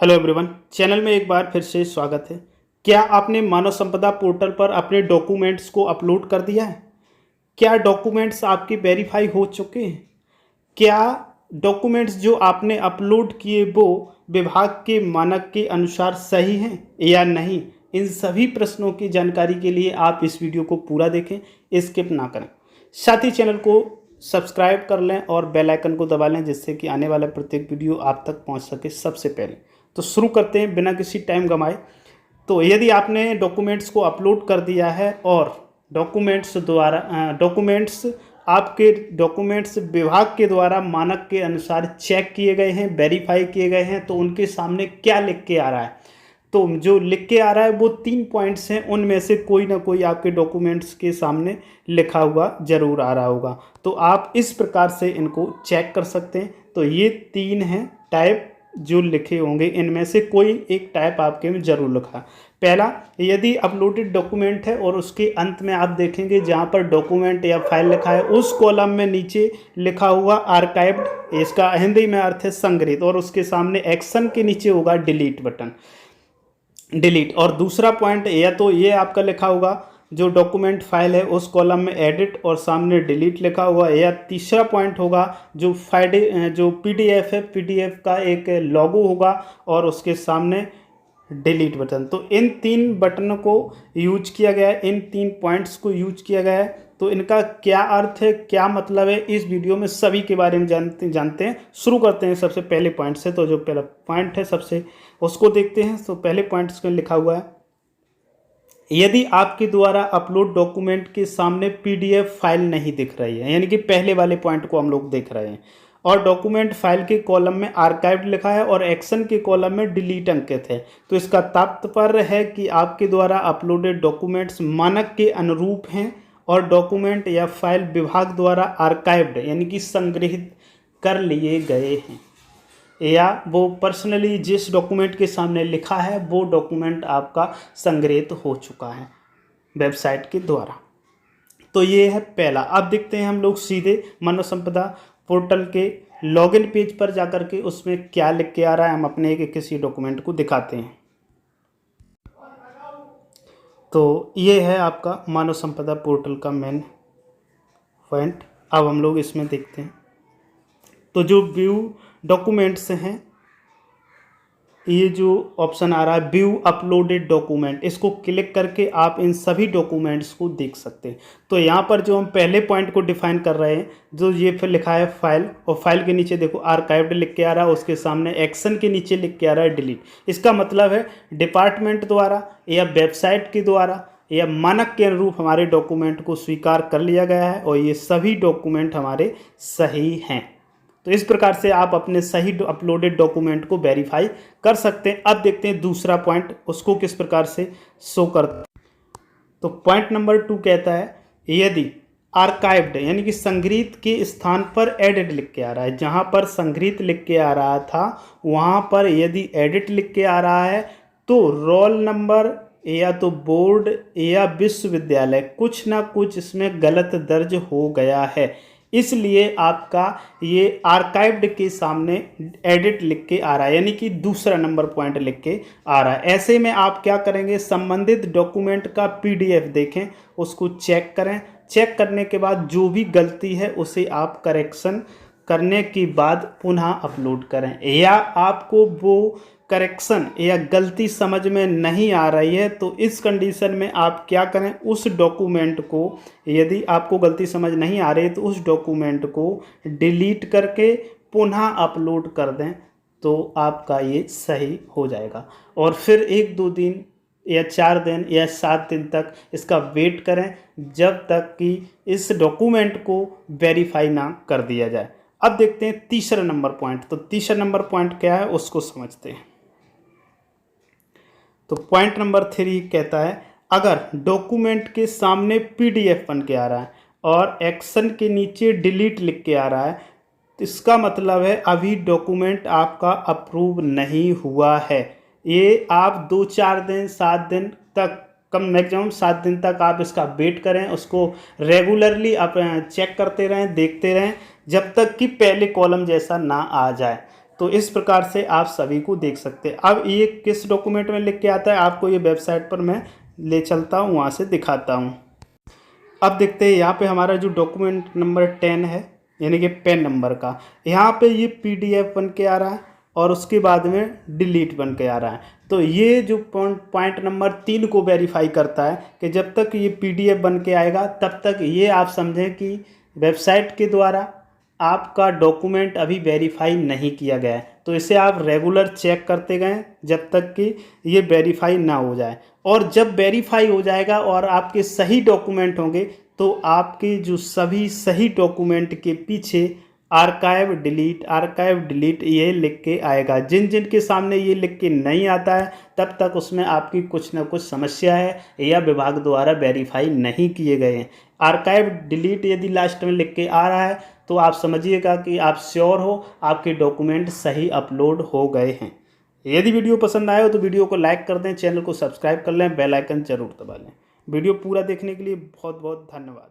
Hello everyone, channel में एक बार फिर से स्वागत है। क्या आपने मानव संपदा पोर्टल पर अपने डॉक्यूमेंट्स को अपलोड कर दिया है? क्या डॉक्यूमेंट्स आपके वेरीफाई हो चुके हैं? क्या डॉक्यूमेंट्स जो आपने अपलोड किए वो विभाग के मानक के अनुसार सही हैं या नहीं? इन सभी प्रश्नों की जानकारी के लिए आप इस वीडियो को पूरा देखें, स्किप ना करें। साथ ही चैनल को सब्सक्राइब कर लें और बेल आइकन को दबा लें, जिससे कि आने वाला प्रत्येक वीडियो आप तक पहुंच सके सबसे पहले। तो शुरू करते हैं बिना किसी टाइम गंवाए। तो यदि आपने डॉक्यूमेंट्स को अपलोड कर दिया है और डॉक्यूमेंट्स आपके डॉक्यूमेंट्स विभाग के द्वारा मानक के अनुसार चेक किए गए हैं, वेरीफाई किए गए हैं, तो उनके सामने क्या लिख के आ रहा है? तो जो लिख के आ रहा है वो 3 पॉइंट्स हैं, उनमें से कोई ना कोई आपके डॉक्यूमेंट्स के सामने लिखा हुआ जरूर आ रहा होगा। तो आप इस प्रकार से इनको चेक कर सकते हैं। तो ये 3 हैं टाइप जो लिखे होंगे, इनमें से कोई एक टाइप आपके में जरूर लिखा। पहला, यदि अपलोडेड डॉक्यूमेंट है और उसके अंत में आप देखेंगे जहां पर डॉक्यूमेंट या फाइल लिखा है, उस कॉलम में नीचे लिखा हुआ आर्काइव्ड, इसका हिंदी में अर्थ है संग्रहित, और उसके सामने एक्शन के नीचे होगा डिलीट बटन, डिलीट। और दूसरा पॉइंट या तो ये आपका लिखा होगा जो डॉक्यूमेंट फाइल है उस कॉलम में एडिट और सामने डिलीट लिखा हुआ, या तीसरा पॉइंट होगा जो पीडीएफ है, पीडीएफ का एक लोगो होगा और उसके सामने डिलीट बटन। तो इन 3 बटनों को यूज किया गया है, इन 3 पॉइंट्स को यूज किया गया है। तो इनका क्या अर्थ है, क्या मतलब है, इस वीडियो में सभी के बारे में जानते हैं। शुरू करते हैं सबसे पहले पॉइंट से। तो जो पहला पॉइंट है सबसे उसको देखते हैं। तो पहले पॉइंट में लिखा हुआ है, यदि आपके द्वारा अपलोड डॉक्यूमेंट के सामने पीडीएफ फाइल नहीं दिख रही है, यानी कि पहले वाले पॉइंट को हम लोग देख रहे हैं, और डॉक्यूमेंट फाइल के कॉलम में आर्काइव्ड लिखा है और एक्शन के कॉलम में डिलीट अंकित है, तो इसका तात्पर्य है कि आपके द्वारा अपलोडेड डॉक्यूमेंट्स मानक के अनुरूप हैं और डॉक्यूमेंट या फाइल विभाग द्वारा आर्काइव्ड यानी कि संग्रहित कर लिए गए हैं, या वो पर्सनली जिस डॉक्यूमेंट के सामने लिखा है वो डॉक्यूमेंट आपका संग्रहित हो चुका है वेबसाइट के द्वारा। तो ये है पहला। अब देखते हैं हम लोग सीधे मानव संपदा पोर्टल के लॉगिन पेज पर जाकर के उसमें क्या लिख के आ रहा है। हम अपने किसी डॉक्यूमेंट को दिखाते हैं। तो ये है आपका मानव संपदा पोर्टल का मेन पॉइंट। अब हम लोग इसमें देखते हैं। तो जो व्यू डॉक्यूमेंट्स हैं, ये जो ऑप्शन आ रहा है व्यू अपलोडेड डॉक्यूमेंट, इसको क्लिक करके आप इन सभी डॉक्यूमेंट्स को देख सकते हैं। तो यहाँ पर जो हम पहले पॉइंट को डिफाइन कर रहे हैं, जो ये फिर लिखा है फाइल, और फाइल के नीचे देखो आर्काइव्ड लिख के आ रहा है, उसके सामने एक्शन के नीचे लिख के आ रहा है डिलीट। इसका मतलब है डिपार्टमेंट द्वारा या वेबसाइट के द्वारा या मानक के अनुरूप हमारे डॉक्यूमेंट को स्वीकार कर लिया गया है और ये सभी डॉक्यूमेंट हमारे सही हैं। तो इस प्रकार से आप अपने सही अपलोडेड डॉक्यूमेंट को वेरीफाई कर सकते हैं। अब देखते हैं दूसरा पॉइंट, उसको किस प्रकार से शो करते हैं। तो पॉइंट नंबर 2 कहता है, यदि आर्काइव्ड यानी कि संग्रहित के स्थान पर एडिट लिख के आ रहा है, जहां पर संग्रहित लिख के आ रहा था वहां पर यदि एडिट लिख के आ रहा है, तो रोल नंबर या तो बोर्ड या विश्वविद्यालय कुछ ना कुछ इसमें गलत दर्ज हो गया है, इसलिए आपका ये आर्काइव्ड के सामने एडिट लिख के आ रहा है, यानी कि दूसरा नंबर पॉइंट लिख के आ रहा है। ऐसे में आप क्या करेंगे, संबंधित डॉक्यूमेंट का पीडीएफ देखें, उसको चेक करें। चेक करने के बाद जो भी गलती है उसे आप करेक्शन करने के बाद पुनः अपलोड करें, या आपको वो करेक्शन या गलती समझ में नहीं आ रही है तो इस कंडीशन में आप क्या करें, उस डॉक्यूमेंट को, यदि आपको गलती समझ नहीं आ रही है तो उस डॉक्यूमेंट को डिलीट करके पुनः अपलोड कर दें, तो आपका ये सही हो जाएगा। और फिर 1-2 दिन या 4 दिन या 7 दिन तक इसका वेट करें, जब तक कि इस डॉक्यूमेंट को वेरीफाई ना कर दिया जाए। अब देखते हैं तीसरा नंबर पॉइंट। तो तीसरा नंबर पॉइंट क्या है उसको समझते हैं। तो पॉइंट नंबर 3 कहता है, अगर डॉक्यूमेंट के सामने पीडीएफ बन के आ रहा है और एक्शन के नीचे डिलीट लिख के आ रहा है, तो इसका मतलब है अभी डॉक्यूमेंट आपका अप्रूव नहीं हुआ है। ये आप 2-4 दिन 7 दिन तक, कम मैक्सिमम 7 दिन तक आप इसका वेट करें, उसको रेगुलरली आप चेक करते रहें, देखते रहें, जब तक कि पहले कॉलम जैसा ना आ जाए। तो इस प्रकार से आप सभी को देख सकते हैं। अब ये किस डॉक्यूमेंट में लिख के आता है आपको ये वेबसाइट पर मैं ले चलता हूँ, वहाँ से दिखाता हूँ। अब देखते हैं यहाँ पे हमारा जो डॉक्यूमेंट नंबर 10 है यानी कि पैन नंबर का, यहाँ पे ये PDF बन के आ रहा है और उसके बाद में डिलीट बन के आ रहा है। तो ये जो पॉइंट नंबर 3 को वेरीफाई करता है कि जब तक ये PDF बन के आएगा तब तक ये आप समझें कि वेबसाइट के द्वारा आपका डॉक्यूमेंट अभी वेरीफाई नहीं किया गया है। तो इसे आप रेगुलर चेक करते गए जब तक कि ये वेरीफाई ना हो जाए, और जब वेरीफाई हो जाएगा और आपके सही डॉक्यूमेंट होंगे तो आपके जो सभी सही डॉक्यूमेंट के पीछे आर्काइव डिलीट ये लिख के आएगा। जिन जिन के सामने ये लिख के नहीं आता है तब तक उसमें आपकी कुछ ना कुछ समस्या है या विभाग द्वारा वेरीफाई नहीं किए गए हैं। आर्काइव डिलीट यदि लास्ट में लिख के आ रहा है तो आप समझिएगा कि आप श्योर हो आपके डॉक्यूमेंट सही अपलोड हो गए हैं। यदि वीडियो पसंद आए हो तो वीडियो को लाइक कर दें, चैनल को सब्सक्राइब कर लें, बेल आइकन जरूर दबा लें। वीडियो पूरा देखने के लिए बहुत बहुत धन्यवाद।